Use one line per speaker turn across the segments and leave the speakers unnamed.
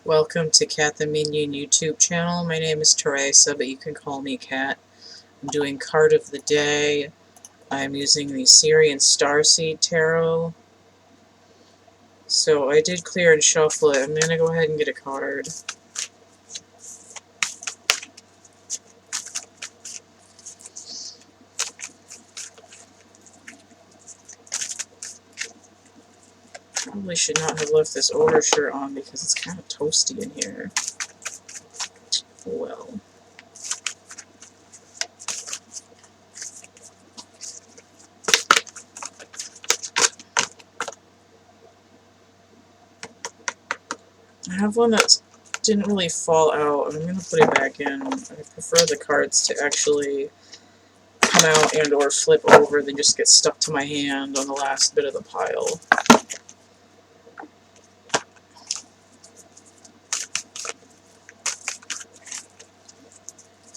Welcome to CATtheMinion YouTube channel. My name is Teresa, but you can call me Cat. I'm doing card of the day. I'm using the Sirian Starseed tarot. So I did clear and shuffle it. I'm going to go ahead and get a card. Probably should not have left this overshirt on because it's kind of toasty in here. Well. I have one that didn't really fall out. I'm going to put it back in. I prefer the cards to actually come out and or flip over than just get stuck to my hand on the last bit of the pile.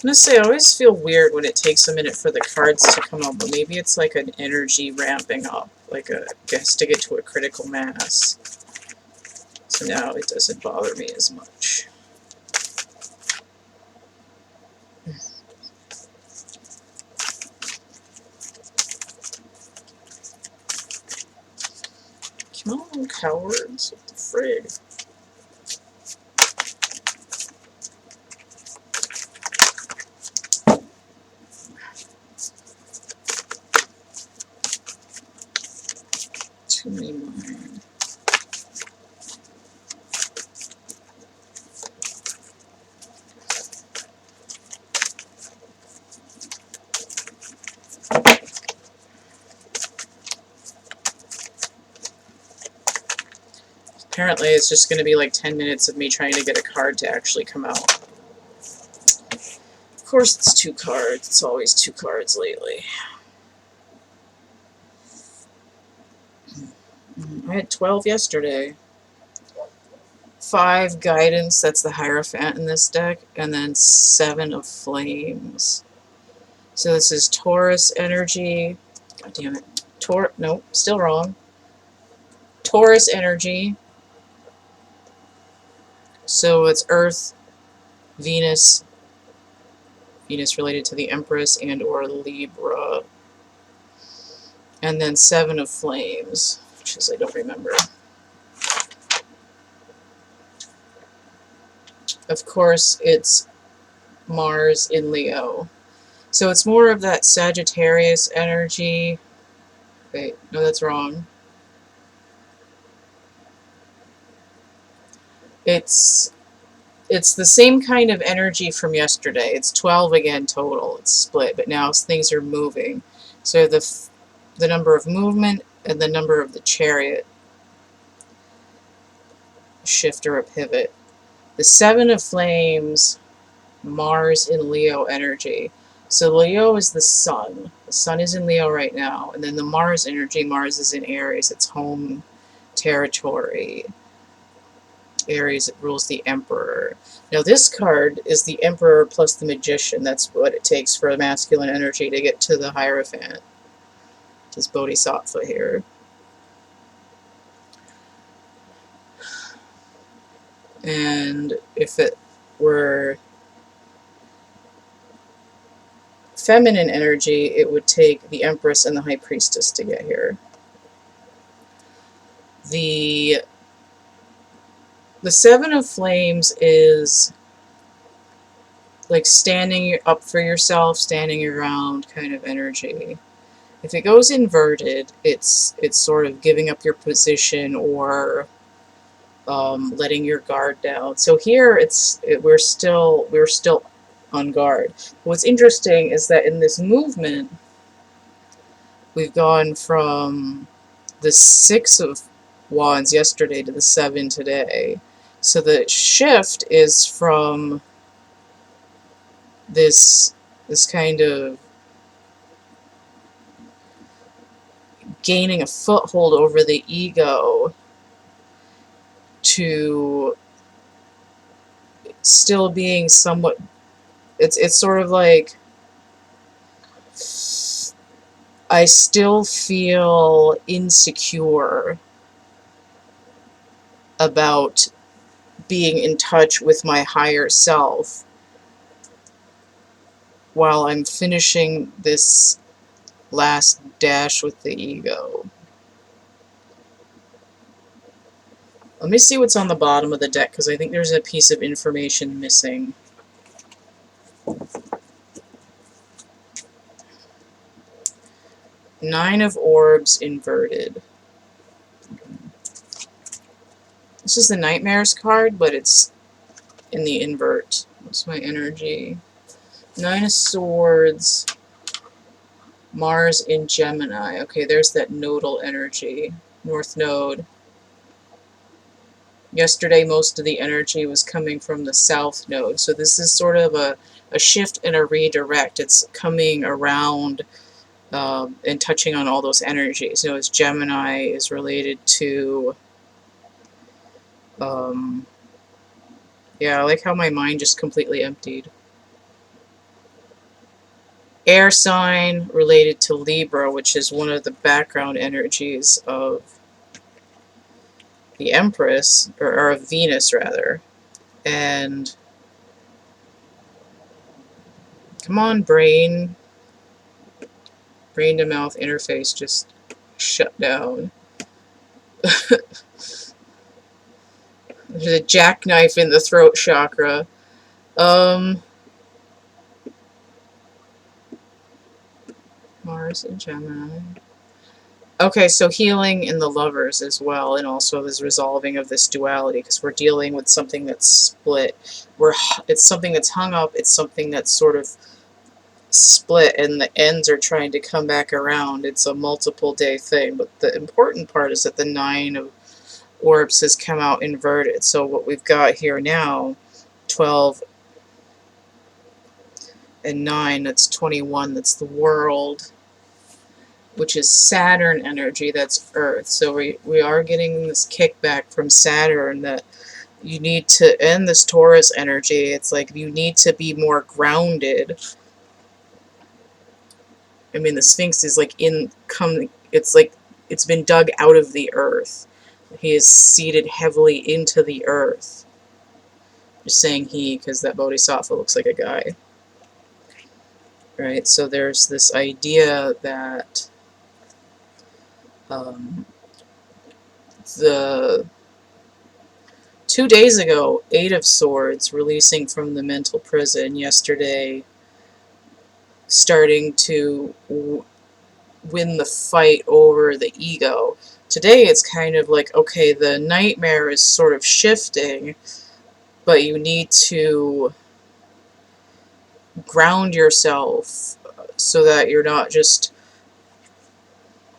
I'm going to say I always feel weird when it takes a minute for the cards to come out, but maybe it's like an energy ramping up, like a guess to get to a critical mass. So now it doesn't bother me as much. Come on, cowards. What the frig? Too many mine. Apparently it's just going to be like 10 minutes of me trying to get a card to actually come out. Of course it's 2 cards. It's always 2 cards lately. I had 12 yesterday. 5 guidance, that's the Heirophant in this deck, and then 7 of flames. So this is Taurus energy. God damn it. Nope, still wrong. Taurus energy. So it's Earth, Venus, Venus related to the Empress and or Libra. And then 7 of flames, which is I don't remember. Of course, it's Mars in Leo. So it's more of that Sagittarius energy. Wait, no, that's wrong. It's the same kind of energy from yesterday. It's 12 again total. It's split, but now things are moving. So the number of movement and the number of the chariot shift or a pivot. The 7 of flames, Mars in Leo energy. So Leo is the sun. The sun is in Leo right now. And then the Mars energy, Mars is in Aries. It's home territory. Aries, it rules the Emperor. Now this card is the Emperor plus the Magician. That's what it takes for a masculine energy to get to the Heirophant. This Bodhisattva here. And if it were feminine energy, it would take the Empress and the High Priestess to get here. The 7 of flames is like standing up for yourself, standing your ground kind of energy. If it goes inverted, it's sort of giving up your position or letting your guard down. So here we're still on guard. What's interesting is that in this movement, we've gone from the 6 of Wands yesterday to the 7 today. So the shift is from this kind of gaining a foothold over the ego to still being somewhat, it's sort of like I still feel insecure about being in touch with my higher self while I'm finishing this last dash with the ego. Let me see what's on the bottom of the deck, because I think there's a piece of information missing. Nine of Orbs inverted. This is the Nightmares card, but it's in the invert. What's my energy? Nine of Swords. Mars in Gemini. Okay, there's that nodal energy. North Node. Yesterday, most of the energy was coming from the South Node. So this is sort of a shift and a redirect. It's coming around and touching on all those energies. You know, as Gemini is related to... yeah, I like how my mind just completely emptied. Air sign related to Libra, which is one of the background energies of the Empress, or of Venus rather. And come on, brain to mouth interface just shut down. There's a jackknife in the throat chakra. Mars and Gemini. Okay, so healing in the Lovers as well, and also this resolving of this duality, because we're dealing with something that's split. It's something that's hung up, it's something that's sort of split, and the ends are trying to come back around. It's a multiple day thing, but the important part is that the Nine of Orbs has come out inverted. So what we've got here now, 12 and 9, that's 21, that's the world, which is Saturn energy, that's Earth. So we are getting this kickback from Saturn that you need to end this Taurus energy. It's like you need to be more grounded. I mean, the Sphinx is like it's like it's been dug out of the earth. He is seated heavily into the earth. Just saying he, because that Bodhisattva looks like a guy. Right, so there's this idea that the 2 days ago, 8 of Swords, releasing from the mental prison. Yesterday, starting to win the fight over the ego. Today it's kind of like, okay, the nightmare is sort of shifting, but you need to ground yourself so that you're not just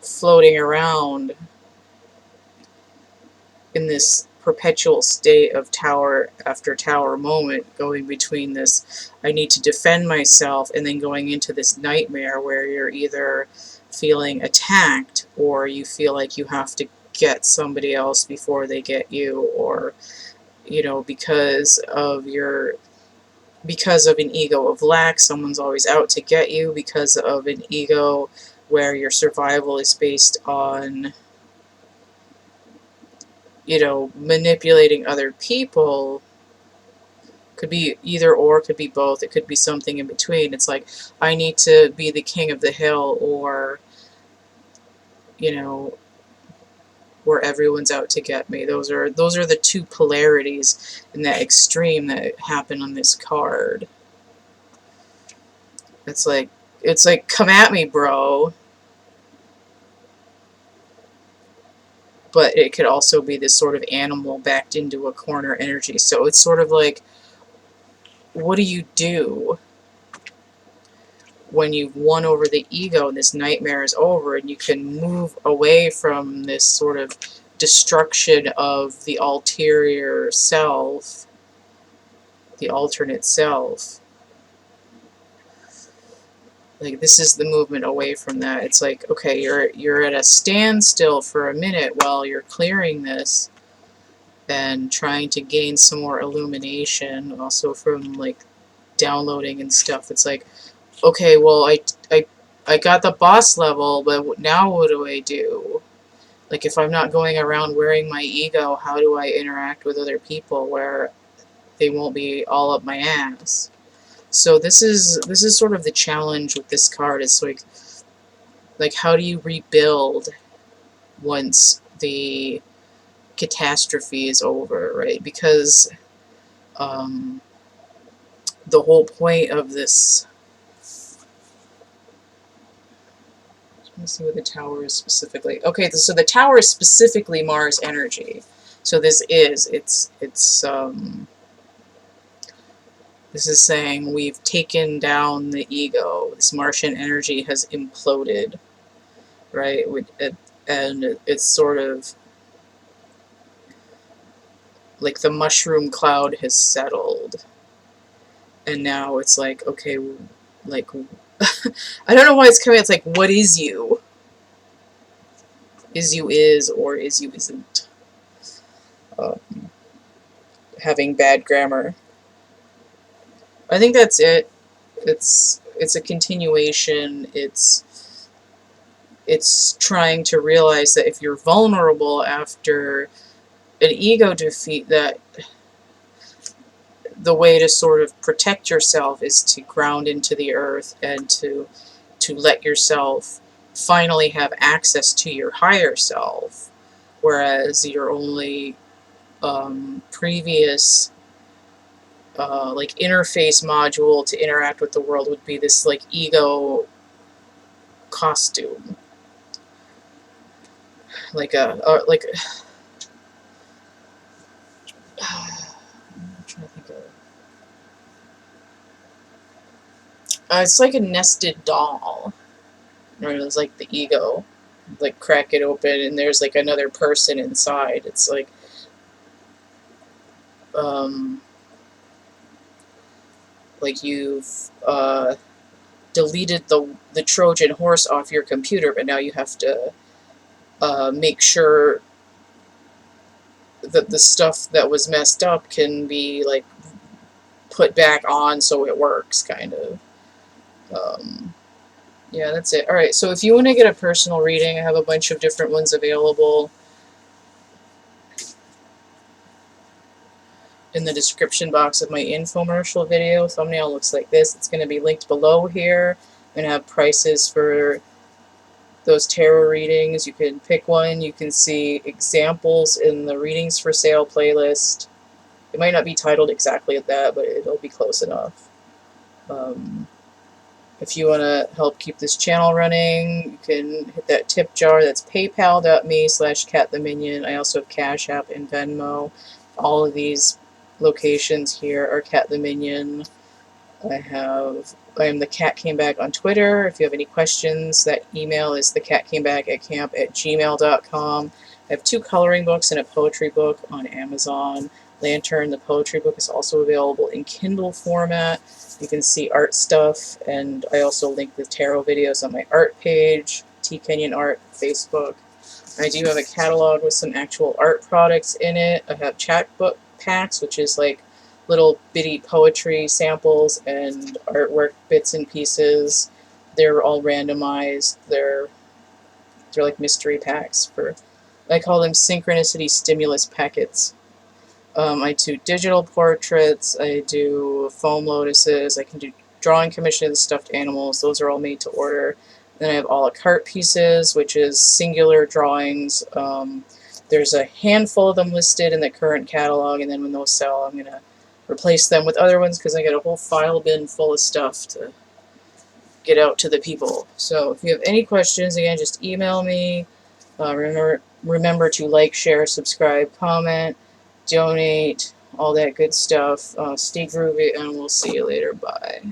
floating around in this perpetual state of tower after tower moment, going between this I need to defend myself and then going into this nightmare where you're either feeling attacked or you feel like you have to get somebody else before they get you, or you know, because of an ego of lack, someone's always out to get you, because of an ego where your survival is based on, you know, manipulating other people. Could be either or, could be both, it could be something in between. It's like, I need to be the king of the hill, or, you know, where everyone's out to get me. Those are the two polarities in that extreme that happen on this card. It's like, come at me, bro. But it could also be this sort of animal backed into a corner energy. So it's sort of like, what do you do when you've won over the ego and this nightmare is over and you can move away from this sort of destruction of the ulterior self, the alternate self? Like, this is the movement away from that. It's like, okay, you're at a standstill for a minute while you're clearing this and trying to gain some more illumination, also from like downloading and stuff. It's like, okay, well, I got the boss level, but now what do I do? Like, if I'm not going around wearing my ego, how do I interact with other people where they won't be all up my ass? So this is sort of the challenge with this card. It's like how do you rebuild once the catastrophe is over, right? Because the whole point of this, let me see what the tower is specifically. Okay, so the tower is specifically Mars energy. So this is, this is saying we've taken down the ego. This Martian energy has imploded, right? And it's sort of like the mushroom cloud has settled. And now it's like, okay, like, I don't know why it's coming. It's like, what is you? Is you is, or is you isn't. Having bad grammar. I think that's it. It's a continuation. It's trying to realize that if you're vulnerable after an ego defeat, that the way to sort of protect yourself is to ground into the earth and to let yourself finally have access to your higher self, whereas your only previous like interface module to interact with the world would be this like ego costume, like like I'm trying to think of it's like a nested doll, right? It's like the ego, like crack it open and there's like another person inside. It's like you've deleted the Trojan horse off your computer, but now you have to make sure that the stuff that was messed up can be like put back on so it works, kind of. Yeah, that's it. Alright, so if you want to get a personal reading, I have a bunch of different ones available in the description box of my infomercial video. Thumbnail looks like this. It's going to be linked below here. I'm going to have prices for those tarot readings. You can pick one. You can see examples in the readings for sale playlist. It might not be titled exactly at that, but it'll be close enough. If you want to help keep this channel running, you can hit that tip jar. That's paypal.me/CATtheMinion. I also have Cash App and Venmo. All of these locations here are CATtheMinion. I am the Cat Came Back on Twitter. If you have any questions, that email is thecatcamebackatcamp@gmail.com. I have 2 coloring books and a poetry book on Amazon. Lantern, the poetry book, is also available in Kindle format. You can see art stuff, and I also link the tarot videos on my art page, TKenyon Art, Facebook. I do have a catalog with some actual art products in it. I have chapbook packs, which is like little bitty poetry samples and artwork bits and pieces. They're all randomized. They're like mystery packs for, I call them synchronicity stimulus packets. I do digital portraits, I do foam lotuses, I can do drawing commissions, stuffed animals. Those are all made to order. Then I have a la carte pieces, which is singular drawings. There's a handful of them listed in the current catalog, and then when those sell, I'm going to replace them with other ones because I got a whole file bin full of stuff to get out to the people. So if you have any questions, again, just email me. Remember to like, share, subscribe, comment, donate, all that good stuff. Stay groovy, and we'll see you later. Bye.